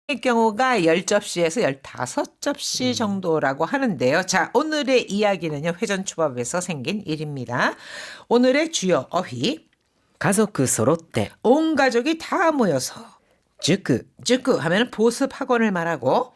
의 경우가 10접시에서 15접시 정도라고 하는데요. 자, 오늘의 이야기는요. 회전초밥에서 생긴 일입니다. 오늘의 주요 어휘. 家族揃って 온 가족이 다 모여서 塾 즈쿠 하면 보습 학원을 말하고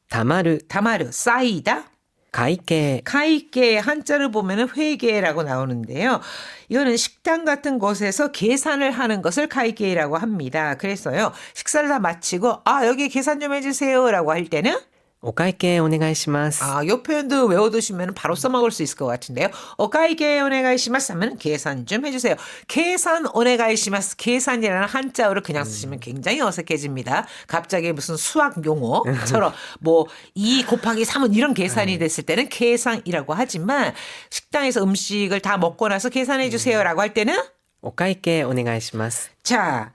たまる 다마르 쌓이다 会計 카이케 한자를 보면 회계라고 나오는데요. 이거는 식당 같은 곳에서 계산을 하는 것을 카이케라고 합니다. 그래서요. 식사를 다 마치고 여기 계산 좀 해주세요라고 할 때는 お会計お願いします。 요 표현도 외워두시면 바로 써먹을 수 있을 것 같은데요. 오카이게 오네가이시마스 하면 계산 좀 해주세요. 계산 오네가이시마스 계산이라는 한자어를 그냥 쓰시면 굉장히 어색해집니다. 갑자기 무슨 수학 용어처럼 뭐 2 곱하기 3은 이런 계산이 됐을 때는 계산이라고 하지만 식당에서 음식을 다 먹고 나서 계산해 주세요라고 할 때는 お会計お願いします。 자,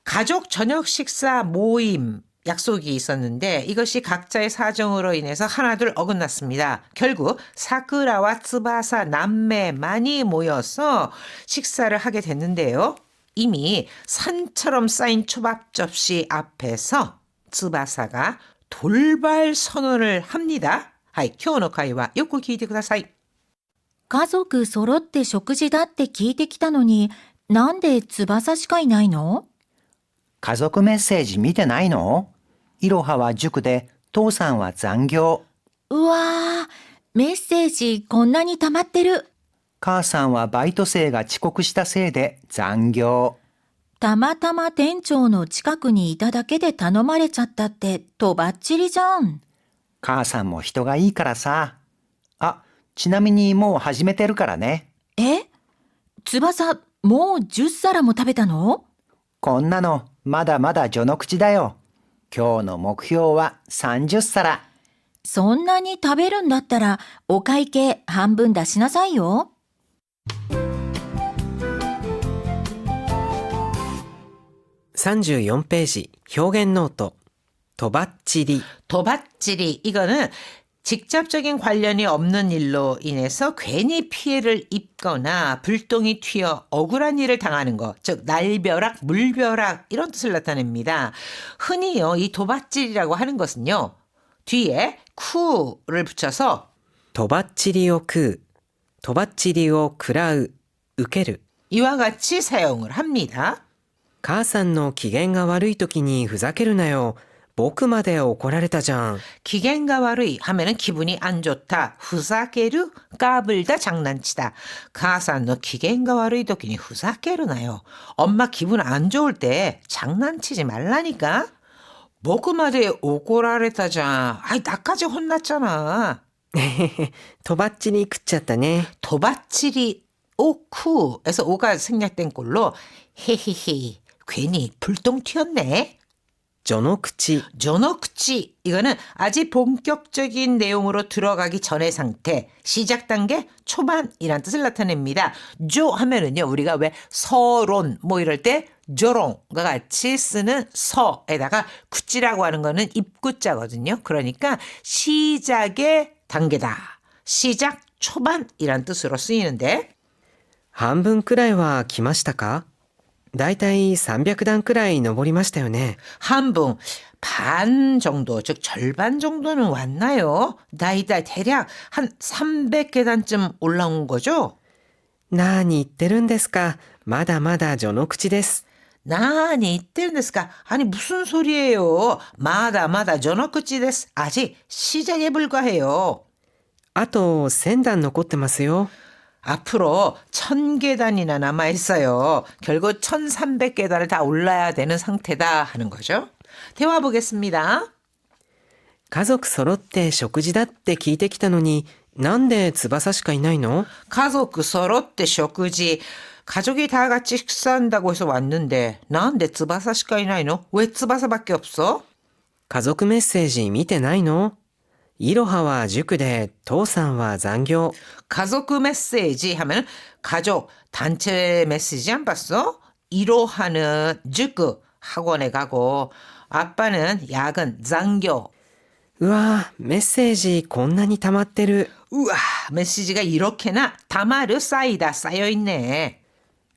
가족 저녁 식사 모임 약속이 있었는데 이것이 각자의 사정으로 인해서 하나둘 어긋났습니다. 결국 사쿠라와 츠바사 남매만이 모여서 식사를 하게 됐는데요. 이미 산처럼 쌓인 초밥 접시 앞에서 츠바사가 돌발 선언을 합니다. 하이, 今日の会話よく聞いてください。家族揃って食事だって聞いてきたのに、なんで翼しかいないの？家族メッセージ見てないの？いろはは塾で、父さんは残業。うわー、メッセージこんなに溜まってる。母さんはバイト生が遅刻したせいで残業。たまたま店長の近くにいただけで頼まれちゃったってとばっちりじゃん。母さんも人がいいからさ。ちなみにもう始めてるからね。翼、もう10皿も食べたの？こんなのまだまだ序の口だよ。今日の目標は30皿。そんなに食べるんだったらお会計半分出しなさいよ。34ページ表現ノートとばっちり 도밭질이 이거는 직접적인 관련이 없는 일로 인해서 괜히 피해를 입거나 불똥이 튀어 억울한 일을 당하는 것, 즉 날벼락, 물벼락 이런 뜻을 나타냅니다. 흔히요 이 도밭질이라고 하는 것은요 뒤에 쿠를 붙여서 とばっちりを食うとばっちりを食らう受ける 이와 같이 사용을 합니다. 母さんの機嫌が悪い時にふざけるなよ僕まで怒られたじゃん 기겐가 와루이 하면은 기분이 안 좋다. 후사케르 까불다 장난치다. 가사 너 기겐가 와루이 도끼니 후사케르나요. 엄마 기분 안 좋을 때 장난치지 말라니까. 모구마대 오고라랬다자. 나까지 혼났잖아. とばっちり食っちゃったね 도바치리 오쿠에서 오가 생략된 꼴로 헤헤헤 괜히 불똥 튀었네. 序の口 조노크치 이거는 아직 본격적인 내용으로 들어가기 전의 상태 시작 단계 초반이란 뜻을 나타냅니다. 조 하면은요 우리가 왜 서론 뭐 이럴 때 조롱과 같이 쓰는 서에다가 구찌라고 하는 거는 입구자거든요. 그러니까 시작의 단계다. 시작 초반이란 뜻으로 쓰이는데 半分くらいは来ましたかだいたい300段くらい登りましたよね 한분 반 정도 즉 절반 정도는 왔나요? 나이다 대략 한 300계단쯤 올라온 거죠? 何言ってるんですかまだまだ序の口です 나니 이때는데스까 아니 무슨 소리예요? 마다 저너크치 데스 아직 시작에 불과해요. あと1000段残ってますよ 앞으로 1000계단이나 남아있어요. 결국 1300계단을 다 올라야 되는 상태다 하는 거죠. 대화 보겠습니다. 家族揃って食事だって聞いてきたのになんで翼しかいないの 가족 서로 때 쇼크지 가족이 다 같이 식사한다고 해서 왔는데 나한테 츠바사시가 이나이노? 왜 츠바사밖에 없어? 家族メッセージ見てないのいろはは塾で父さんは残業 가족 메시지 하면 가족 단체 메시지 안 봤어? 1호하는塾 학원에 가고 아빠는 야근 장교 うわメッセージこんなに溜まってる 우와 메시지가 이렇게나 다마르 쌓이다 쌓여있네.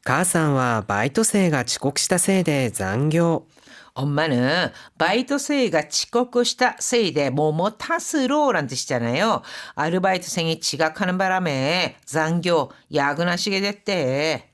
母さんはバイト生が遅刻したせいで残業 엄마는 바이트 세이가遅刻した せいで뭐뭐 탓으로란 뜻이잖아요. 아르바이트생이 지각하는 바람에残業, 야근하시게 됐대.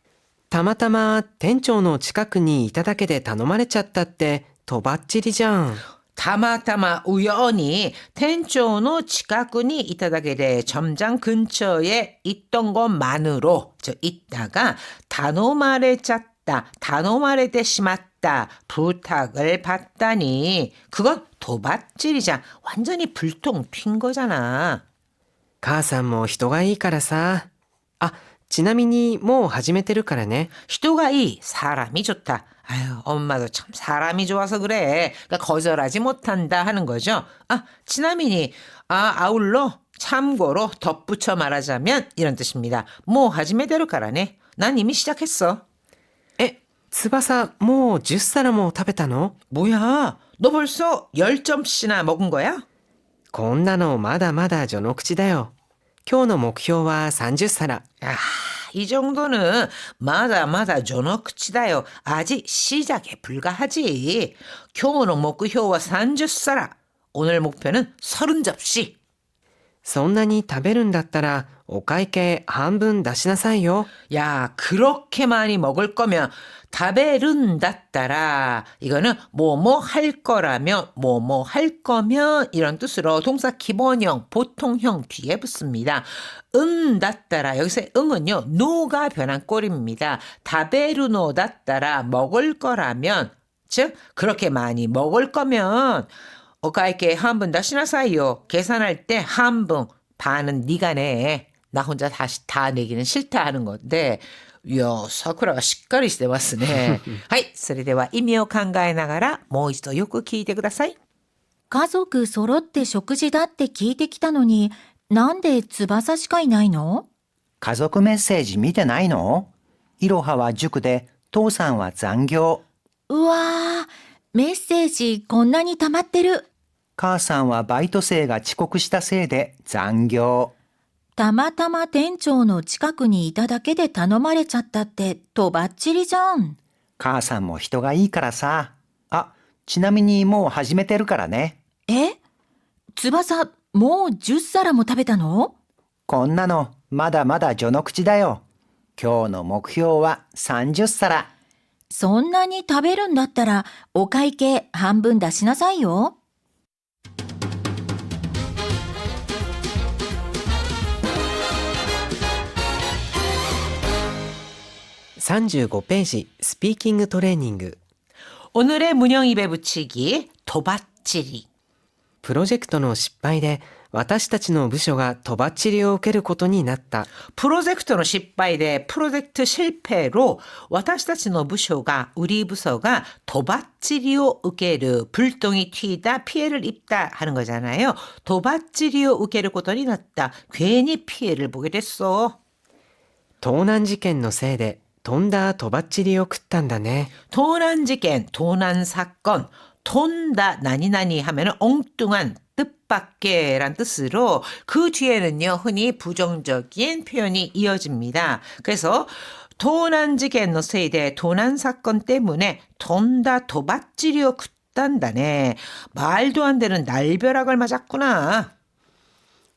たまたま店長の近くにいただけで頼まれちゃったってとばっちりじゃん。 타마타마 우연히 텐초의 近くにいただけで 점장 근처에 있던 것만으로 저 있다가 단호말해쳤다, 단호말해대 심았다 부탁을 받다니 그건 도밭질이자 완전히 불통 튄 거잖아. 母さんも人がいいからさ。あ、ちなみにもう始めてるからね。 人がいい, 사람이 좋다. 아유, 엄마도 참 사람이 좋아서 그래. 그러니까 거절하지 못한다 하는 거죠. 아, 치나미니. 아울러 참고로 덧붙여 말하자면 이런 뜻입니다. 뭐 하지메대로 가라네. 난 이미 시작했어. え、翼もう10皿も食べたの？ 뭐야? 너 벌써 10점씩이나 먹은 거야? こんなのまだまだ序の口だよ。今日の目標は30皿。 이 정도는 마다마다 조너크치다요. 아직 시작에 불과하지. 교훈의 목표와 30皿. 오늘 목표는 30접시. そんなに食べるんだったらお会計半分出しなさいよ。 야, 그렇게 많이 먹을 거면 다베른다따라 이거는 뭐뭐 할 거라면 뭐뭐 할 거면 이런 뜻으로 동사 기본형, 보통형 뒤에 붙습니다. 다따라 여기서 응은요 노가 변한 꼴입니다. 다베르노다따라 먹을 거라면 즉 그렇게 많이 먹을 거면 오카이케 한분 다시나사이요. 계산할 때 한분 반은 네가 내. 나 혼자 다시 다 내기는 싫다 하는 건데, 이야, 사쿠라가 시까리してますね。はい、それでは意味を考えながらもう一度よく聞いてください。家族揃って食事だって聞いてきたのに、なんで翼しかいないの？家族メッセージ見てないの？いろはは塾で、父さんは残業。うわー、メッセージこんなに溜まってる。母さんはバイト生が遅刻したせいで残業。たまたま店長の近くにいただけで頼まれちゃったってとばっちりじゃん。母さんも人がいいからさ。あ、ちなみにもう始めてるからね。え？翼、もう10皿も食べたの？こんなのまだまだ序の口だよ。今日の目標は30皿。そんなに食べるんだったらお会計半分出しなさいよ。35ページスピーキングトレーニング。 오늘의 문형 입에 붙이기 도밭질이. プロジェクトの失敗で私たちの部署がとばっちりを受けることになった。 프로젝트의 실패 프로젝트 실패로 私たちの部署가 우리 부서가 도밭질이요 우케르 불똥이 튀다 피해를 입다 하는 거잖아요. 도밭질이요 우케르 고돈이 났다. 괜히 피해를 보게 됐어. 盗難事件のせいでとんだとばっちりを食ったんだね。 도난지件, 도난사건, 돈다 나니나니 하면은 엉뚱한 뜻밖에란 뜻으로 그 뒤에는요 흔히 부정적인 표현이 이어집니다. 그래서 도난지件の せいで 도난사건 때문에 돈다 도밭질이요 굿단다네. 말도 안 되는 날벼락을 맞았구나.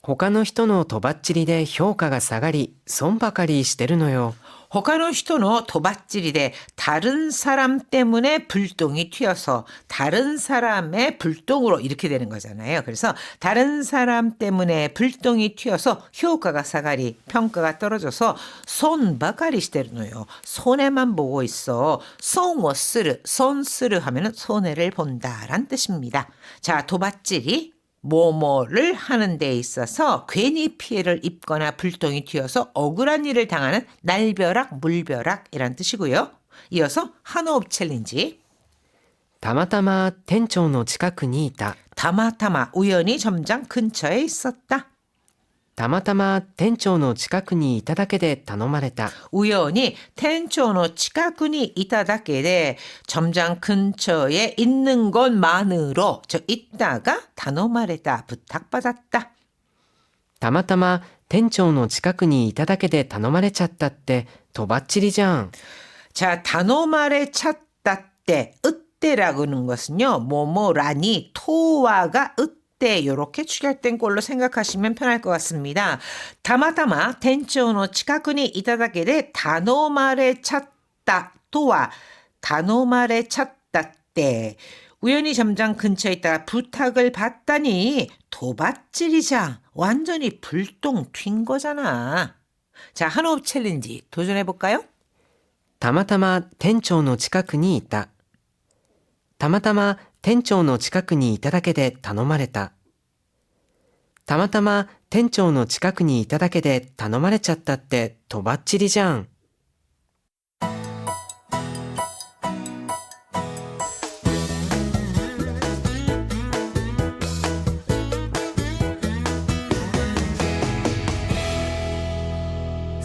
他の人のとばっちりで評価が下がり損ばかりしてるのよ。 호카노 히토노 도밭질이래. 다른 사람 때문에 불똥이 튀어서 다른 사람의 불똥으로 이렇게 되는 거잖아요. 그래서 다른 사람 때문에 불똥이 튀어서 효과가 사가리 평가가 떨어져서 손바가리 시대르노요. 손해만 보고 있어. 손워스르 손스르 하면은 손해를 본다란 뜻입니다. 자, 도밭질이 뭐뭐를 하는 데 있어서 괜히 피해를 입거나 불똥이 튀어서 억울한 일을 당하는 날벼락, 물벼락이란 뜻이고요. 이어서 한호흡 챌린지. たまたま店長の近くにいた。 타마타마 우연히 점장 근처에 있었다. たまたま店長の近くにいただけで頼まれた。 우연히 텐초의 近くに 있다だけで 점장 근처에 있는 것만으로 저 있다가 단어말에다 부탁받았다. たまたま店長の近くにいただけで頼まれちゃったってとばっちりじゃん。 자, 단어말에 찾다 때 으때라고 하는 것은요. 뭐뭐라니 토와가 으때 요렇게 축약된 꼴로 생각하시면 편할 것 같습니다. 다마타마 텐초의 近くにいただけで頼まれちゃったとは頼まれちゃったって우연히 점장 근처에 있다가 부탁을 받다니 도밭질이자 완전히 불똥 튄 거잖아. 자, 한호흡 챌린지 도전해볼까요? たまたま店長の近くにいた。たまたま店長の近くにいただけで頼まれた。たまたま店長の近くにいただけで頼まれちゃったってとばっちりじゃん。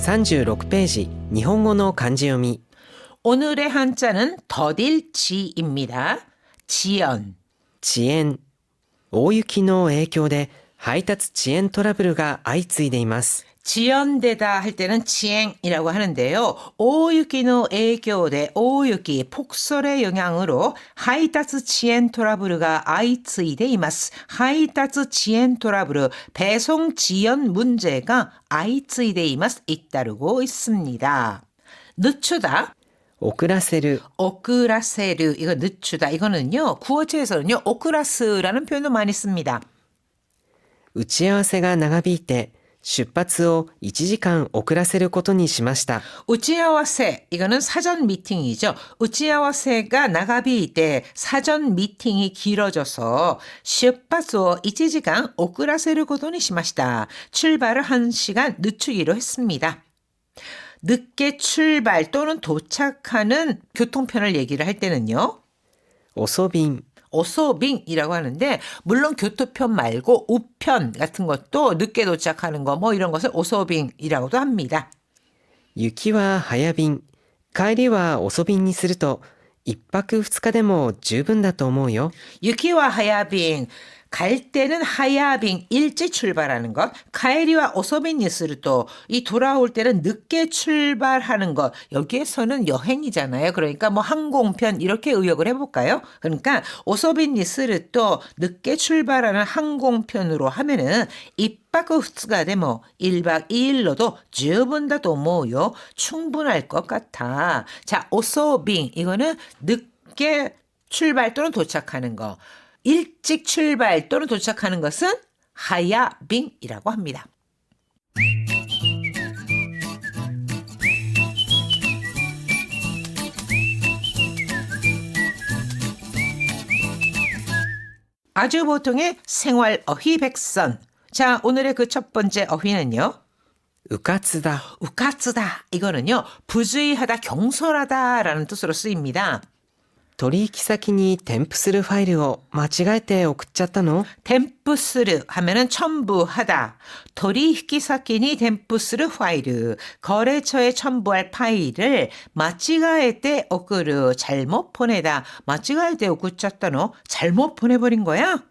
36ページ日本語の漢字読み 오늘의 한자는 더딜지입니다. 지연. 遅延大雪の影響で配達遅延トラブルが相次いでいます 지연되다 할 때는 지행이라고 하는데요. 오유기의 影響で 오유기 폭설의 영향으로 하이타츠 지엔 토라브르가 아이츠이데 이마스. 하이타츠 지엔 토라브르 배송 지연 문제가 아이츠이데 이마스 잇따르고 있습니다. 늦추다. 遅らせる 오크라세르 이거 늦추다 이거는요. 구어체에서는요. 오크라스라는 표현도 많이 씁니다. 打ち合わせが長引いて出発を1時間遅らせることにしました 우치아와세 이거는 사전 미팅이죠. 우치아와세가 나가비때 사전 미팅이 길어져서 시파소 1시간 오크라세를 고도니 시마시다. 출발을 1시간 늦추기로 했습니다. 늦게 출발 또는 도착하는 교통편을 얘기를 할 때는요. 遅便 오소빙이라고 하는데 물론 교토편 말고 우편 같은 것도 늦게 도착하는 거 뭐 이런 것을 오소빙이라고도 합니다. 雪は早便帰りは遅便にすると1泊2日でも十分だと思うよ 유키와 하야빙 갈 때는 하야빙 일찍 출발하는 것, 카에리와 오소빈 니스르도 이 돌아올 때는 늦게 출발하는 것. 여기에서는 여행이잖아요. 그러니까 뭐 항공편 이렇게 의역을 해볼까요? 그러니까 오소빈 니스르도 늦게 출발하는 항공편으로 하면은 입박 후스가 되면 1박 2일로도 주분다도 뭐요? 충분할 것 같아. 자, 오소빈 이거는 늦게 출발 또는 도착하는 거. 일찍 출발 또는 도착하는 것은 하야빙이라고 합니다. 아주 보통의 생활 어휘 백선. 자, 오늘의 그 첫 번째 어휘는요. うかつだ 우카츠다. 이거는요. 부주의하다, 경솔하다라는 뜻으로 쓰입니다. 取引先に添付するファイルを間違えて送っちゃったの 템프스르 하면은 첨부하다. 도리히키사키니 템프스르 파일. 거래처에 첨부할 파일을 마치가에때 오크르 잘못 보내다. 마치가에때 오크쳤다노 잘못 보내버린 거야?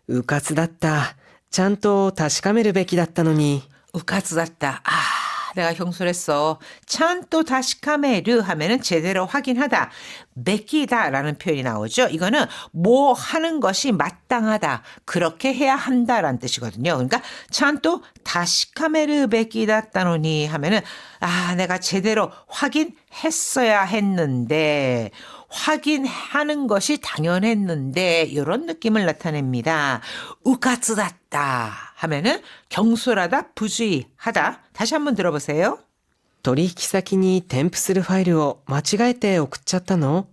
うかつだったちゃんと確かめるべきだったのに 우카츠das다. 내가 경솔했어. 찬또 다시카메르 하면은 제대로 확인하다. 베끼다라는 표현이 나오죠. 이거는 뭐 하는 것이 마땅하다. 그렇게 해야 한다라는 뜻이거든요. 그러니까 찬또 다시카메르 베끼다따노니 하면은 내가 제대로 확인했어야 했는데 확인하는 것이 당연했는데 이런 느낌을 나타냅니다. 우카츠das다 하면은 경솔하다, 부주의하다. 다시 한번 들어보세요. 取引先に添付するファイルを間違えて送っちゃったの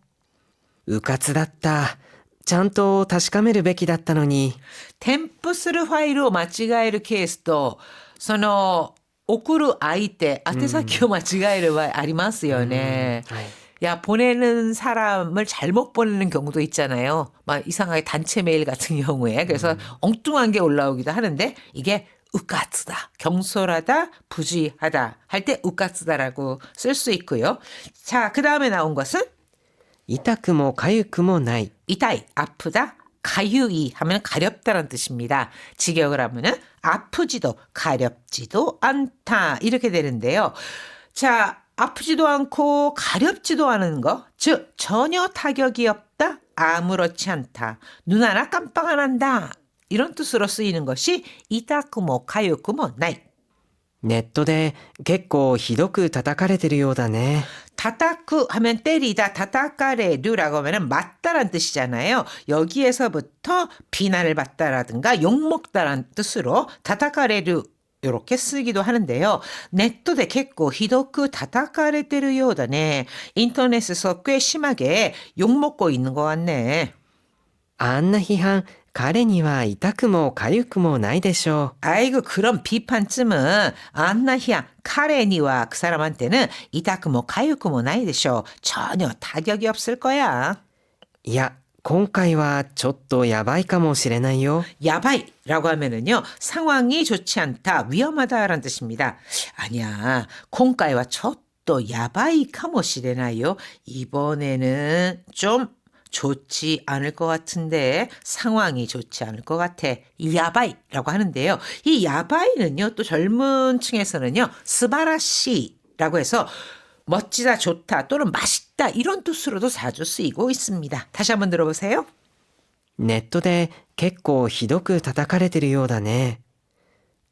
うかつだったちゃんと確かめるべきだったのに 添付する 파일을 間違えるケースとその送る相手、宛先を間違える場合ありますよね。はい 야, 보내는 사람을 잘못 보내는 경우도 있잖아요. 막 이상하게 단체 메일 같은 경우에. 그래서 엉뚱한 게 올라오기도 하는데 이게 우까츠다. 경솔하다, 부주의하다 할 때 우까츠다라고 쓸 수 있고요. 자, 그 다음에 나온 것은 痛くも痒くもない 이타이, 아프다. 가유이 하면 가렵다는 뜻입니다. 직역을 하면은 아프지도 가렵지도 않다 이렇게 되는데요. 자, 아프지도 않고 가렵지도 않은 거, 즉 전혀 타격이 없다. 없다, 아무렇지 않다, 눈 하나 깜빡 안 한다. 이런 뜻으로 쓰이는 것이 이타쿠모 가요쿠모 나이. ネットで結構ひどく叩かれてるようだね。 다타쿠 하면 때리다, 다타카레루라고 하면 맞다란 뜻이잖아요. 여기에서부터 비난을 받다라든가 욕먹다란 뜻으로 다타카레루 이렇게 쓰기도 하는데요. 네토데 겠고 히도쿠 다타카레테르 요다네. 인터넷에서 꽤 심하게 욕먹고 있는 것 같네. あんな批判、彼には痛くも痒くもないでしょ 아이고 그런 비판쯤은 안나히야 카레니와 그 사람한테는 이타크모 가유크모 나이でしょ. 전혀 타격이 없을 거야. う。いや、今回はちょっとやばいかもしれないよ。 야바이라고 하면은요 상황이 좋지 않다, 위험하다라는 뜻입니다. 아니야, 콩가이와 쳤또 야바이 카모시레나요. 이번에는 좀 좋지 않을 것 같은데, 상황이 좋지 않을 것 같아. 야바이라고 하는데요. 이 야바이는요 또 젊은 층에서는요 스바라시라고 해서 멋지다, 좋다 또는 맛있다 이런 뜻으로도 자주 쓰이고 있습니다. 다시 한번 들어보세요. ネットで結構ひどく叩かれてるようだね。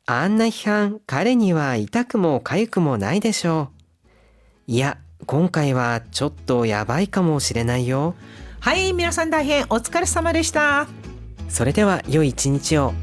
あんな批判、彼には痛くも痒くもないでしょう。いや、今回はちょっとやばいかもしれないよ。はい、皆さん大変お疲れ様でした。それでは良い一日を。